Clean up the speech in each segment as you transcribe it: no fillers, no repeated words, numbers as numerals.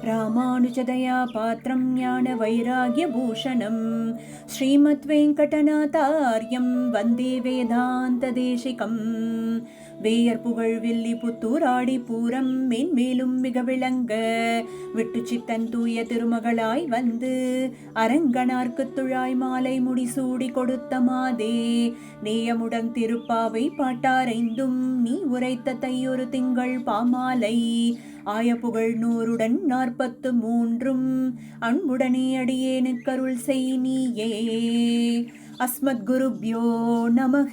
ராமானுஜதயா பாத்திரம் ஞான வைராகிய பூஷணம் ஸ்ரீமத் வெங்கடநாதார்யம் வந்தே வேதாந்த தேசிகம். வேயர் புகழ் வில்லி புத்தூர் ஆடி பூரம் மேன்மேலும் மிக விளங்க விட்டு சித்தன் தூய திருமகளாய் வந்து அரங்கனார்க்கு துழாய் மாலை முடிசூடி கொடுத்த மாதே நேயமுடன் திருப்பாவை பாட்டாரைந்தும் நீ உரைத்த தையொரு திங்கள் பாமாலை ஆய புகழ் 143 அன்புடனே அடியேனுக்கருள் செய் நீயே. அஸ்மத் குருப்யோ நமக.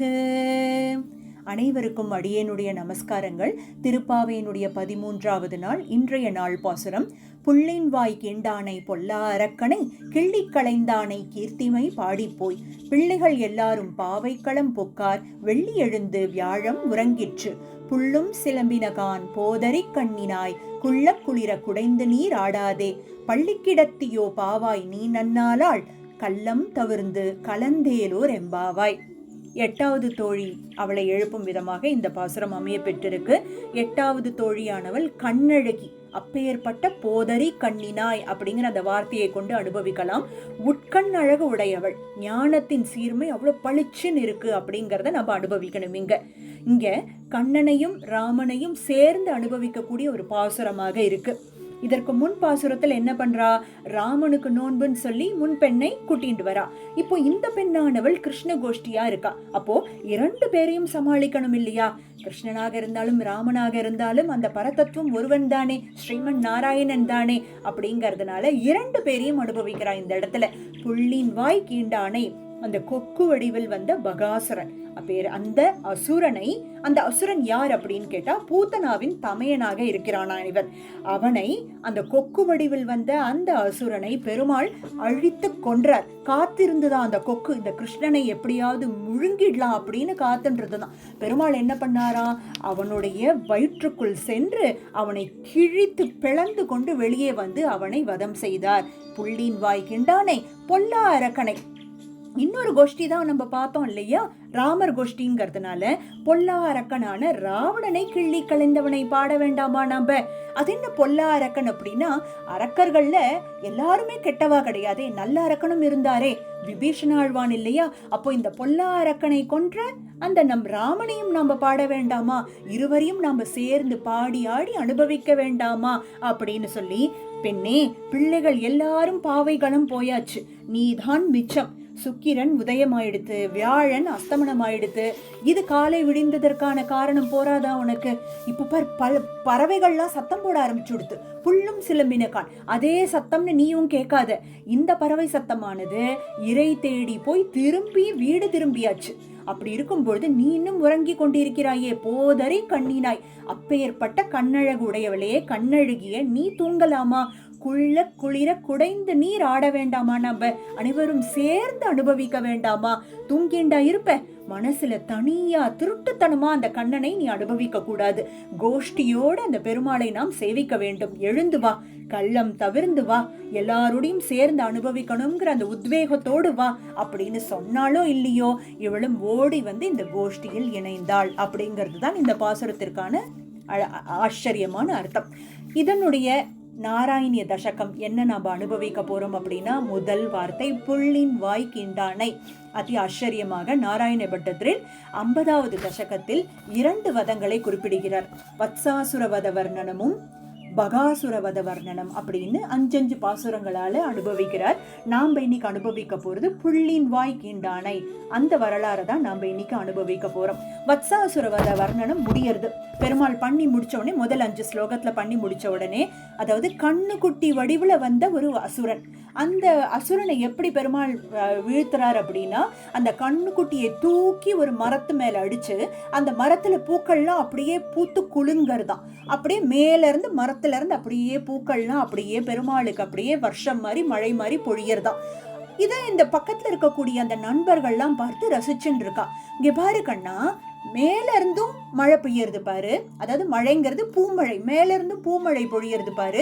அனைவருக்கும் அடியேனுடைய நமஸ்காரங்கள். திருப்பாவையினுடைய 13வது நாள். இன்றைய நாள் பாசுரம். புள்ளின் வாய் கிண்டானை பொல்லா அரக்கனை கிள்ளி களைந்தானை கீர்த்திமை பாடிப்போய் பிள்ளைகள் எல்லாரும் பாவைக்களம் பொக்கார் வெள்ளி எழுந்து வியாழம் உறங்கிற்று புள்ளும் சிலம்பினகான் போதரி கண்ணினாய் குள்ள குளிர குடைந்து நீர் ஆடாதே பள்ளிக்கிடத்தியோ பாவாய் நீ நன்னாளாள் கள்ளம் தவிர்ந்து கலந்தேலோர் எம்பாவாய். 8வது தோழி அவளை எழுப்பும் விதமாக இந்த பாசுரம் அமைய பெற்றிருக்கு. 8வது தோழியானவள் கண்ணழகி. அப்பேற்பட்ட போதரி கண்ணினாய் அப்படிங்கிற அந்த வார்த்தையை கொண்டு அனுபவிக்கலாம். உட்கண் அழகு உடையவள், ஞானத்தின் சீர்மை அவ்வளவு பளிச்சுன்னு இருக்கு அப்படிங்கிறத நம்ம அனுபவிக்கணும். இங்க கண்ணனையும் ராமனையும் சேர்ந்து அனுபவிக்கக்கூடிய ஒரு பாசுரமாக இருக்கு. இதற்கு முன் பாசுரத்தில் என்ன பண்றா? ராமனுக்கு நோன்புன்னு சொல்லி முன் பெண்ணை கூட்டிட்டு வரா. இப்போ இந்த பெண்ணானவள் கிருஷ்ண கோஷ்டியா இருக்கா. அப்போ 2 பேரையும் சமாளிக்கணும் இல்லையா? கிருஷ்ணனாக இருந்தாலும் ராமனாக இருந்தாலும் அந்த பரதத்துவம் ஒருவன் தானே, ஸ்ரீமன் நாராயணன் தானே. அப்படிங்கறதுனால 2 பேரையும் அனுபவிக்கிறா இந்த இடத்துல. புள்ளின் வாய் கீண்டானை, அந்த கொக்கு வடிவில் வந்த பகாசுரன் அப்பேர் அந்த அசுரனை, அந்த அசுரன் யார் அப்படின்னு கேட்டா பூத்தனாவின் தமையனாக இருக்கிறானா இவன். அவனை, அந்த கொக்கு வடிவில் வந்த அந்த அசுரனை பெருமாள் அழித்து கொன்றார். காத்திருந்துதான் அந்த கொக்கு இந்த கிருஷ்ணனை எப்படியாவது முழுங்கிடலாம் அப்படின்னு காத்துன்றதுதான். பெருமாள் என்ன பண்ணாரா? அவனுடைய வயிற்றுக்குள் சென்று அவனை கிழித்து பிளந்து கொண்டு வெளியே வந்து அவனை வதம் செய்தார். புள்ளின் வாய் கிண்டானை பொல்லா அரக்கனை. இன்னொரு கோஷ்டி தான் நம்ம பார்த்தோம் இல்லையா? ராமர் கோஷ்டிங்கிறதுனால பொல்லா அரக்கனான ராவணனை கிள்ளி கலைந்தவனை பாட வேண்டாமா நாம? அது என்ன பொல்லா அரக்கன் அப்படின்னா, அரக்கர்கள்ல எல்லாருமே கெட்டவா கிடையாதே, நல்ல அரக்கனும் இருந்தாரே, விபீஷணாழ்வான் இல்லையா? அப்போ இந்த பொல்லா அரக்கனை கொன்ற அந்த நம் ராமனையும் நாம பாட வேண்டாமா? இருவரையும் நாம சேர்ந்து பாடி ஆடி அனுபவிக்க வேண்டாமா அப்படின்னு சொல்லி, பெண்ணே பிள்ளைகள் எல்லாரும் பாவைகளும் போயாச்சு, நீதான் மிச்சம். சுக்கிரன் உதயமாயிடுத்து, வியாழன் அஸ்தமனமாயிடுத்து. இது காலை விடிந்ததற்கான காரணம் போராதா உனக்கு? இப்ப பறவைகள்லாம் சத்தம் போட ஆரம்பிச்சுடுத்து, புள்ளும் சிலம்பினகான். அதே சத்தம்னு நீயும் கேட்காத. இந்த பறவை சத்தமானது இறை தேடி போய் திரும்பி வீடு திரும்பியாச்சு. அப்படி இருக்கும்பொழுது நீ இன்னும் உறங்கி கொண்டிருக்கிறாயே, போதரை கண்ணினாய். அப்பேற்பட்ட கண்ணழகு உடையவளே, கண்ணழகிய நீ தூங்கலாமா? குள்ள குளிர குடைந்து நீர் ஆட வேண்டாமா? நம்ம அனைவரும் சேர்ந்து அனுபவிக்க வேண்டாமா? தூங்கிண்டா இருப்ப? மனசுல தனியா திருட்டுத்தனமா அந்த கண்ணனை நீ அனுபவிக்க கூடாது. கோஷ்டியோட அந்த பெருமாளை நாம் சேவிக்க வேண்டும். எழுந்து வா, கள்ளம் தவிர்ந்து வா, எல்லாரோடையும் சேர்ந்து அனுபவிக்கணுங்கிற அந்த உத்வேகத்தோடு வா அப்படின்னு சொன்னாலோ இல்லையோ, இவளும் ஓடி வந்து இந்த கோஷ்டியில் இணைந்தாள். அப்படிங்கிறது தான் இந்த பாசுரத்திற்கான ஆச்சரியமான அர்த்தம். இதனுடைய நாராயணிய தசகம் என்ன நாம் அனுபவிக்க போறோம் அப்படின்னா, முதல் வார்த்தை புள்ளின் வாய் கிண்டானை. அதி ஆச்சரியமாக நாராயண பட்டத்தில் 50வது தசகத்தில் 2 வதங்களை குறிப்பிடுகிறார். வத்சாசுரவத வர்ணனமும் பகாசுரவத வர்ணனம் அப்படின்னு 5 பாசுரங்களால அனுபவிக்கிறார். நாம இன்னைக்கு அனுபவிக்க போறது புள்ளின் வாய் கீண்டானை. அந்த வரலாறு தான் நாம இன்னைக்கு அனுபவிக்க போறோம். வத்சாசுரவத வர்ணனம் முடியறது. பெருமாள் பண்ணி முடிச்ச உடனே, முதல் 5 ஸ்லோகத்துல பண்ணி முடிச்ச உடனே, அதாவது கண்ணு குட்டி வடிவுல வந்த ஒரு அசுரன். அந்த அசுரனை எப்படி பெருமாள் வீழ்த்துறார் அப்படின்னா, அந்த கண்ணுக்குட்டியை தூக்கி ஒரு மரத்து மேல அடிச்சு அந்த மரத்துல பூக்கள்லாம் அப்படியே பூத்து குலுங்கறதான். அப்படியே மேல இருந்து மரத்துல இருந்து அப்படியே பூக்கள்லாம் அப்படியே பெருமாளுக்கு அப்படியே வருஷம் மாதிரி மழை மாதிரி பொழியறதான். இதை இந்த பக்கத்துல இருக்கக்கூடிய அந்த நண்பர்கள்லாம் பார்த்து ரசிச்சுன்னு இருக்கா. இங்க பாரு கண்ணா, மேல இருந்தும் மழை பெய்யறது பாரு, அதாவது மழைங்கிறது பூமழை, மேல இருந்தும் பூமழை பொழியறது பாரு,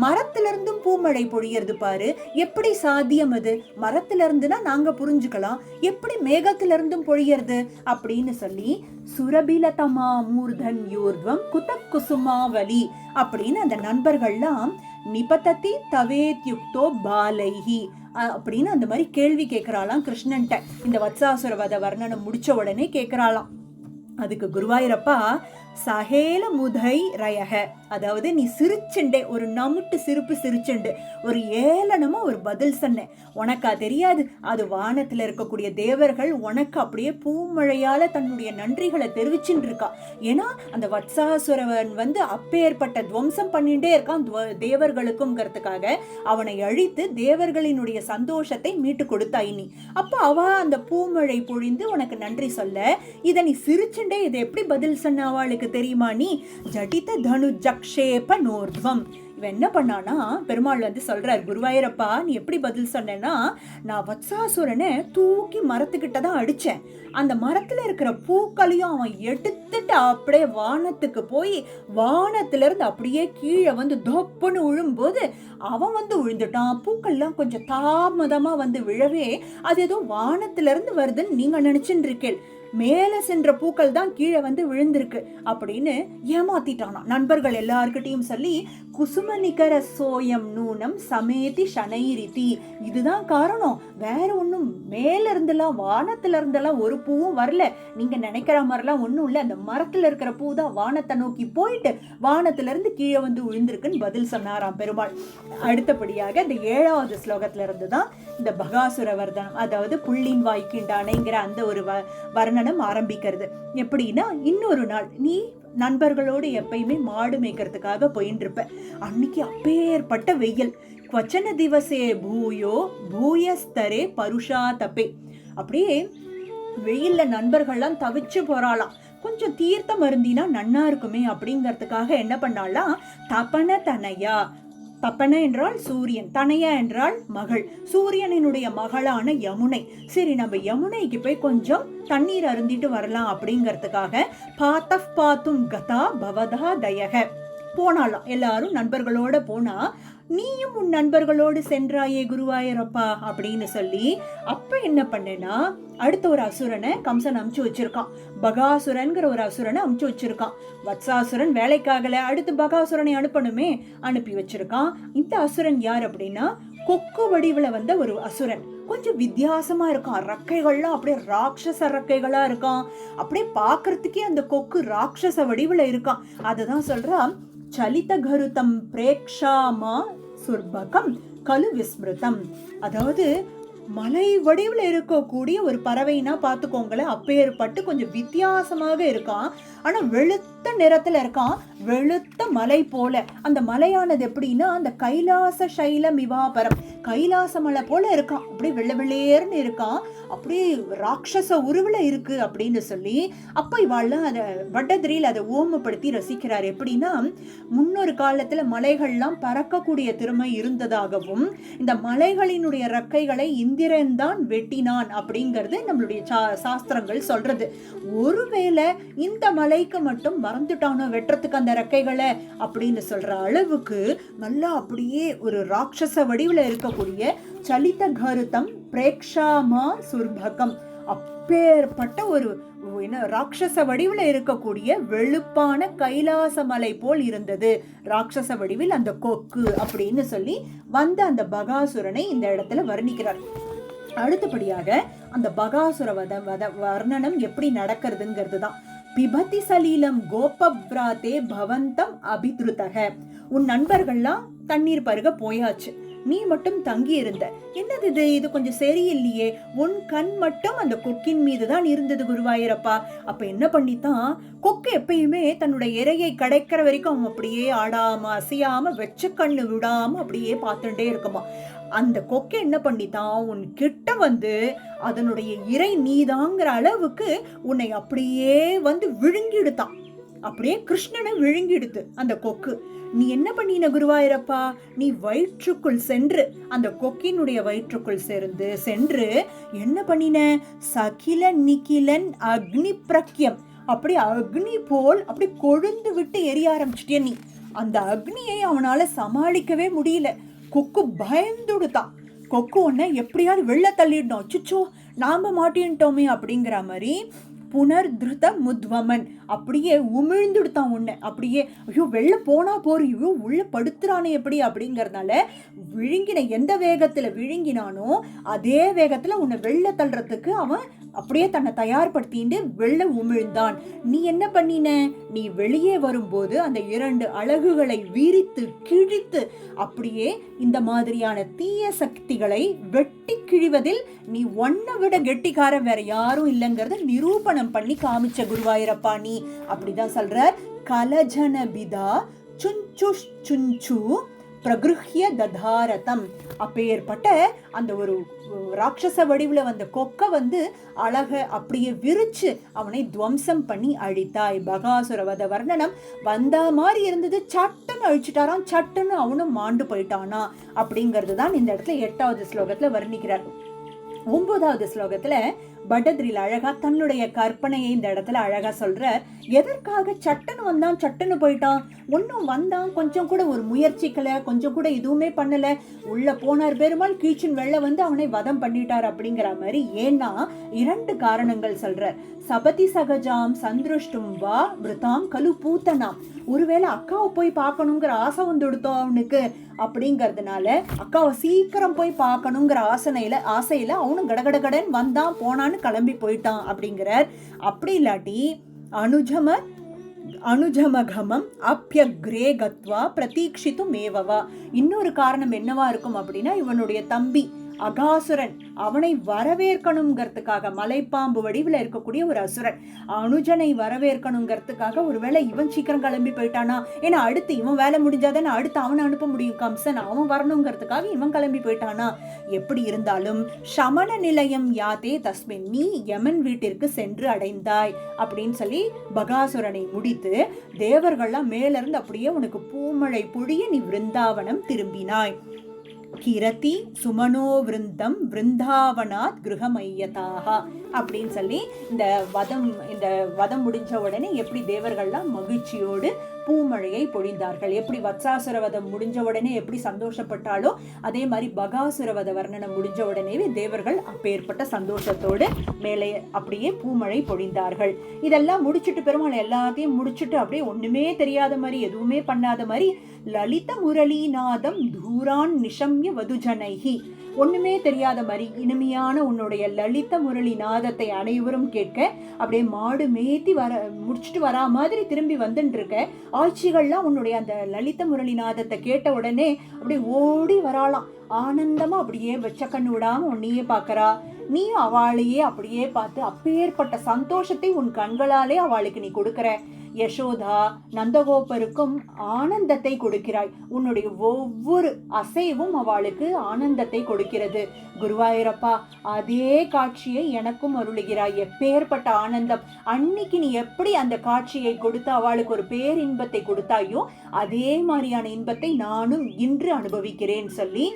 மரத்துல இருந்தும் பூமழை பொழியறது பாரு, எப்படி சாத்தியம் அது? மரத்துல இருந்துனா நாங்க புரிஞ்சுக்கலாம், எப்படி மேகத்துல இருந்தும் பொழியறது அப்படின்னு சொல்லி சுரபிலதமா மூர்தன் யூர்த்வம் குத குசுமாவலி அப்படின்னு அந்த நண்பர்கள்லாம் நிபததி தவேத்யுக்தோ பாலைஹி அப்படின்னு அந்த மாதிரி கேள்வி கேட்கிறாளாம் கிருஷ்ணன்ட்ட. இந்த வத்சாசுர வத வர்ணனம் முடிச்ச உடனே கேட்கிறாளாம். அதுக்கு குருவாயூரப்பா சகேல முதை ரயக, அதாவது நீ சிரிச்சுண்டே ஒரு நமுட்டு சிரிப்பு சிரிச்சுண்டு ஒரு ஏளனமா ஒரு பதில் சொன்ன. உனக்கா தெரியாது, அது வானத்துல இருக்கக்கூடிய தேவர்கள் உனக்கு அப்படியே பூமழையால தன்னுடைய நன்றிகளை தெரிவிச்சுட்டு இருக்கா. ஏன்னா அந்த வத்சாசுரவன் அப்பேற்பட்ட துவம்சம் பண்ணிட்டே இருக்கான் தேவர்களுக்கும்ங்கிறதுக்காக அவனை அழித்து தேவர்களினுடைய சந்தோஷத்தை மீட்டு கொடுத்தாய் நீ. அப்ப அவ அந்த பூமழை பொழிந்து உனக்கு நன்றி சொல்ல, இதை நீ சிரிச்சுண்டே இதை எப்படி பதில் சொன்ன அவளுக்கு தெரியுமா? நீ ஜடித தனு ஜக்ஷேப நோர்த்வம். இவன் என்ன பண்ணானா, பெருமாள் சொல்றார், குருவாயூரப்பா நீ எப்படி பதில் சொன்னா, நான் வத்சாசுரனை தூக்கி மரத்துக்கிட்ட தான் அடிச்சேன். அந்த மரத்துல இருக்கிற பூக்களையும் அவன் எடுத்துட்டு அப்படியே வானத்துக்கு போய் வானத்துல இருந்து அப்படியே கீழே தொப்புன்னு விழும்போது அவன் விழுந்துட்டான். பூக்கள்லாம் கொஞ்சம் தாமதமா விழவே அது ஏதோ வானத்துல இருந்து வருதுன்னு நீங்க நினைச்சுட்டு இருக்கேன், மேல சென்ற பூக்கள் தான் கீழே விழுந்திருக்கு அப்படின்னு ஏமாத்திட்டானா. நண்பர்கள் எல்லார்கிட்டையும் சொல்லி குசுமனிகர சோயம் நூனம் சமேதி ஷனைரிதி, இதுதான் காரணம், வேற ஒண்ணும் மேல இருந்தெல்லாம் வானத்துல இருந்தெல்லாம் ஒரு பூவும் வரல, நீங்க நினைக்கிற மாதிரிலாம் ஒண்ணும் இல்ல, அந்த மரத்துல இருக்கிற பூ தான் வானத்தை நோக்கி போயிட்டு வானத்துல இருந்து கீழே விழுந்திருக்குன்னு பதில் சொன்னாராம் பெருமாள். அடுத்தபடியாக இந்த 7வது ஸ்லோகத்துல இருந்துதான் இந்த பகாசுர வர்தனம், அதாவது புள்ளின் வாய்க்கின்றானைங்கிற அந்த ஒரு வர்ணனம் ஆரம்பிக்கிறது. எப்படின்னா, இன்னொரு நாள் நீ நண்பர்களோடு எப்பயுமே மாடு மேய்க்கிறதுக்காக போயிட்டு இருப்ப. அன்னைக்கு அப்பேற்பட்ட வெயில், குவச்சன திவசே பூயோ பூயஸ்தரே பருஷா தப்பே, அப்படியே வெயில்ல நண்பர்கள்லாம் தவிச்சு போறாளாம். கொஞ்சம் தீர்த்தம் அருந்தினா நன்னா இருக்குமே அப்படிங்கறதுக்காக என்ன பண்ணாலாம், தபன தனையா, தப்பன என்றால் சூரியன், தனையா என்றால் மகள், சூரியனினுடைய மகளான யமுனை. சரி நம்ம யமுனைக்கு போய் கொஞ்சம் தண்ணீர் அருந்திட்டு வரலாம் அப்படிங்கறதுக்காக பாத்தப் பாத்தும் கதா பவதா தயக போனாலாம். எல்லாரும் நண்பர்களோட போனா, நீயும் உன் நண்பர்களோடு சென்றாயே குருவாயூரப்பா அப்படின்னு சொல்லி அப்ப என்ன பண்ணேன்னா, அடுத்த ஒரு அசுரனை கம்சன் அமுச்சு வச்சிருக்கான். பகாசுரன்கிற ஒரு அசுரனை அமுச்சு வச்சிருக்கான். வத்சாசுரன் வேலைக்காகல, அடுத்து பகாசுரனை அனுப்பணுமே, அனுப்பி வச்சிருக்கான். இந்த அசுரன் யார் அப்படின்னா, கொக்கு வடிவுல ஒரு அசுரன். கொஞ்சம் வித்தியாசமா இருக்கான், ரக்கைகள்லாம் அப்படியே ராட்சச ரக்கைகளா இருக்கான். அப்படியே பாக்குறதுக்கே அந்த கொக்கு ராட்சச வடிவுல இருக்கான். அதுதான் சொல்றான், சலித கருத்தம் பிரேக்ஷாமா சுர்பகம் கலு விஸ்மிருதம், அதாவது மலை வடிவில் இருக்கக்கூடிய ஒரு பறவைனா பார்த்துக்கோங்களேன். அப்பேற்பட்டு கொஞ்சம் வித்தியாசமாக இருக்கான். ஆனா வெளுத்த நிறத்துல இருக்கான், வெளுத்த மலை போல. அந்த மலையானது எப்படின்னா, அந்த கைலாச சைலம் இவாபரம், கைலாச மலை போல இருக்கான். அப்படியே வெள்ளை வெள்ளையர்னு இருக்கான், அப்படியே ராட்சச உருவில இருக்கு அப்படின்னு சொல்லி அப்ப இவாள்லாம் அதை வட்டதிரியில் அதை ஓமப்படுத்தி ரசிக்கிறார். எப்படின்னா, முன்னொரு காலத்துல மலைகள்லாம் பறக்கக்கூடிய திறமை இருந்ததாகவும் இந்த மலைகளினுடைய ரெக்கைகளை இந்திரன் தான் வெட்டினான் அப்படிங்கிறது நம்மளுடைய சாஸ்திரங்கள் சொல்றது. ஒருவேளை இந்த மலைக்கு மட்டும் மறந்துட்டானோ வெட்டுறதுக்கு அந்த ரெக்கைகளை அப்படின்னு சொல்ற அளவுக்கு நல்லா அப்படியே ஒரு ராட்சச வடிவில் இருக்கக்கூடிய சலித கருத்தம் பிரேக்ஷாமா சுர்பகம், அப்பேற்பட்ட ஒரு ராட்சச வடிவில் இருக்கக்கூடிய வெளுப்பான கைலாச மலை போல் இருந்தது. ராட்சச வடிவில் அந்த கொக்கு அப்படின்னு சொல்லி அந்த பகாசுரனை இந்த இடத்துல வர்ணிக்கிறார். அடுத்தபடியாக அந்த பகாசுர வர்ணனம் எப்படி நடக்கிறதுங்கிறது தான். பிபதி சலீலம் கோபப்ராதே பவந்தம் அபித்ருதக, உன் நண்பர்கள்லாம் தண்ணீர் பருக போயாச்சு, நீ மட்டும் தங்கி இருந்த. என்னது இது கொஞ்சம் சரியில்லையே, உன் கண் மட்டும் அந்த கொக்கின் மீது தான் இருந்தது குருவாயூரப்பா. அப்ப என்ன பண்ணித்தான், கொக்கு எப்பயுமே தன்னுடைய இரையை கிடைக்கிற வரைக்கும் அவன் அப்படியே ஆடாம அசையாம வெச்ச கண்ணு விடாம அப்படியே பார்த்துட்டே இருக்குமா. அந்த கொக்கு என்ன பண்ணித்தான், உன் கிட்ட அதனுடைய இறை நீதாங்கிற அளவுக்கு உன்னை அப்படியே விழுங்கிடுத்தான். அப்படியே கிருஷ்ணனை விழுங்கிடுத்து அந்த கொக்கு. நீ என்ன பண்ணின குருவாயூரப்பா, நீ வயிற்றுக்குள் சென்று அந்த கொக்கினுடைய வயிற்றுக்குள் சென்று என்ன பண்ணின, சகில நிகிலன் அக்னி பிரக்யம், அப்படி அக்னி போல் அப்படி கொழுந்து விட்டு எரிய ஆரம்பிச்சிட்டே நீ. அந்த அக்னியை அவனால சமாளிக்கவே முடியல. கொக்கு பயந்துடுத்தான். கொக்கு ஒன்ன எப்படியாவது வெளில தள்ளிடணும், அச்சுச்சோ நாம மாட்டின்ட்டோமே அப்படிங்கிற மாதிரி புனர்திருத முத்வமன் அப்படியே உமிழ்ந்துடுத்தான் உன்னை. அப்படியே ஐயோ வெளில போனா போற, ஐயோ உள்ள படுத்துறானே எப்படி அப்படிங்கறதுனால விழுங்கின எந்த வேகத்துல விழுங்கினானோ அதே வேகத்துல உன்னை வெளில தள்ளுறதுக்கு அவன் அப்படியே தன்னை தயார்படுத்திட்டு வெளில உமிழ்ந்தான். நீ என்ன பண்ணின? நீ வெளியே வரும்போது அந்த 2 அலகுகளை விரித்து கிழித்து அப்படியே இந்த மாதிரியான தீய சக்திகளை வெட்டி கிழிவதில் நீ ஒன்ன விட கெட்டிக்காரன் வேற யாரும் இல்லைங்கிறத நிரூபணம் பண்ணி காமிச்ச குருவாயூரப்பா நீ. அப்படிதான் சொல்ற. கலஜனபிதா சுஞ்சுஷ் சுஞ்சு பிரகிருஹ்ய ததாரதம். அப்பேற்பட்ட அந்த ஒரு ராட்சச வடிவுல வந்த கொக்க அழக அப்படியே விரிச்சு அவனை துவம்சம் பண்ணி அழித்தாய். பகாசுரவத வர்ணனம் வந்த மாதிரி இருந்தது, சட்டுன்னு அழிச்சுட்டாராம், சட்டுன்னு அவனும் மாண்டு போயிட்டானா அப்படிங்கிறது தான் இந்த இடத்துல 8வது ஸ்லோகத்துல வர்ணிக்கிறார். 9வது ஸ்லோகத்துல பட்டத்ரியில் அழகா தன்னுடைய கற்பனையை இந்த இடத்துல அழகா சொல்றார். எதற்காக சட்டுன்னு வந்தான் சட்டுன்னு போயிட்டான்? ஒன்னும் வந்தான், கொஞ்சம் கூட ஒரு முயற்சிக்கல, கொஞ்சம் கூட எதுவுமே பண்ணல, உள்ள போனார் பெருமாள், கீச்சின் வெள்ள அவனை வதம் பண்ணிட்டார் அப்படிங்கிற மாதிரி. ஏன்னா 2 காரணங்கள் சொல்றார். சபதி சகஜாம் சந்திருஷ்டும் வா விருதாம் கலு பூத்தனாம். ஒருவேளை அக்காவை போய் பார்க்கணுங்கிற ஆசை வந்துடுத்தோம் அவனுக்கு அப்படிங்கறதுனால அக்காவை சீக்கிரம் போய் பார்க்கணுங்கிற ஆசையில அவனும் கடகடகடன் வந்தான் போனான்னு கிளம்பி போயிட்டான் அப்படிங்கிறார். அப்படி இல்லாட்டி அனுஜமகமம் அப்யக்ரே கத்வா பிரதீக்ஷித்து மேவவா. இன்னொரு காரணம் என்னவா இருக்கும் அப்படின்னா, இவனுடைய தம்பி அகாசுரன் அவனை வரவேற்கணுங்கிறதுக்காக, மலைப்பாம்பு வடிவில் இருக்கக்கூடிய ஒரு அசுரன் அனுஜனை வரவேற்கணுங்கிறதுக்காக ஒருவேளை இவன் சீக்கிரம் கிளம்பி போயிட்டானா, ஏன்னா அடுத்து இவன் வேலை முடிஞ்சாதானே அடுத்து அவனை அனுப்ப முடியும், கம்சன் அவன் வரணுங்கிறதுக்காக இவன் கிளம்பி போயிட்டானா. எப்படி இருந்தாலும் சமண நிலையம் யாத்தே தஸ்மின், நீ யமன் வீட்டிற்கு சென்று அடைந்தாய் அப்படின்னு சொல்லி பகாசுரனை முடித்து தேவர்கள்லாம் மேல இருந்து அப்படியே உனக்கு பூமழை பொழிய நீ விருந்தாவனம் திரும்பினாய். கிரதி சுமனோ விருந்தம் விருந்தாவனாத் கிருஹமையதாக அப்படின்னு சொல்லி இந்த வதம் முடிஞ்ச உடனே எப்படி தேவர்கள்லாம் மகிழ்ச்சியோடு பூமழையை பொழிந்தார்கள். எப்படி வத்சாசுரவதம் முடிஞ்ச உடனே எப்படி சந்தோஷப்பட்டாலோ அதே மாதிரி பகாசுரவத வர்ணனம் முடிஞ்ச உடனே தேவர்கள் அப்பேற்பட்ட சந்தோஷத்தோடு மேலே அப்படியே பூமழை பொழிந்தார்கள். இதெல்லாம் முடிச்சுட்டு பெருமாள் எல்லாத்தையும் முடிச்சுட்டு அப்படியே ஒண்ணுமே தெரியாத மாதிரி எதுவுமே பண்ணாத மாதிரி லலித முரளிநாதம் தூரான் நிஷம்ய வதுஜனைஹி, ஒண்ணுமே தெரியாத மாதிரி இனிமையான உன்னுடைய லலித முரளி நாதத்தை அனைவரும் கேட்க அப்படியே மாடு மேத்தி முடிச்சுட்டு வரா மாதிரி திரும்பி வந்துட்டு இருக்க. ஆட்சிகள்லாம் உன்னுடைய அந்த லலித முரளி நாதத்தை கேட்ட உடனே அப்படியே ஓடி வராலாம், ஆனந்தமா அப்படியே வெச்ச கண்ணு விடாம உன்னையே பாக்குறா. நீ அவளையே அப்படியே பார்த்து அப்பேற்பட்ட சந்தோஷத்தை உன் கண்களாலே அவளுக்கு நீ கொடுக்கிற. யசோதா நந்தகோபருக்கும் ஆனந்தத்தை கொடுக்கிறாய். உன்னுடைய ஒவ்வொரு அசைவும் அவளுக்கு ஆனந்தத்தை கொடுக்கிறது. குருவாயூரப்பா, அதே காட்சியை எனக்கும் அருளுகிறாய். எப்பேற்பட்ட ஆனந்தம்! அன்னைக்கு நீ எப்படி அந்த காட்சியை கொடுத்து அவளுக்கு ஒரு பேரின்பத்தை கொடுத்தாயோ அதே மாதிரியான இன்பத்தை நானும் இன்று அனுபவிக்கிறேன் சொல்லி,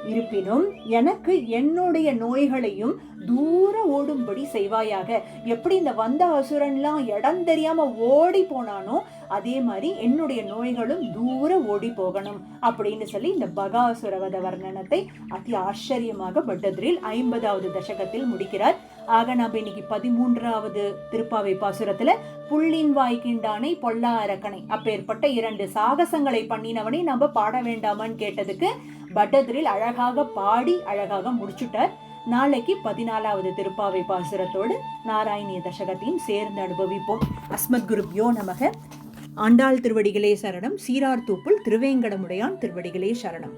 இருப்பினும் எனக்கு என்னுடைய நோய்களையும் தூர ஓடும்படி செய்வாயாக. எப்படி இந்த வந்த அசுரன்லாம் இடம் தெரியாம ஓடி போனானோ அதே மாதிரி என்னுடைய நோய்களும் தூர ஓடி போகணும் அப்படின்னு சொல்லி இந்த பகாசுரவத வர்ணனத்தை அதி ஆச்சரியமாக பட்டத்ரியில் 50வது தசகத்தில் முடிக்கிறார். ஆக நாம் இன்னைக்கு 13வது திருப்பாவை பாசுரத்துல புள்ளின் வாய்க்கிண்டானை பொல்லா அரக்கனை அப்பேற்பட்ட 2 சாகசங்களை பண்ணினவனை நம்ம பாட வேண்டாமான்னு கேட்டதுக்கு பட்டத்ரியில் அழகாக பாடி அழகாக முடிச்சுட்டார். நாளைக்கு 14வது திருப்பாவை பாசுரத்தோடு நாராயணிய தசகத்தையும் சேர்ந்து அனுபவிப்போம். அஸ்மத் குருப்யோ நமக. ஆண்டாள் திருவடிகளே சரணம். சீரார் தூப்புல் திருவேங்கடமுடையான் திருவடிகளே சரணம்.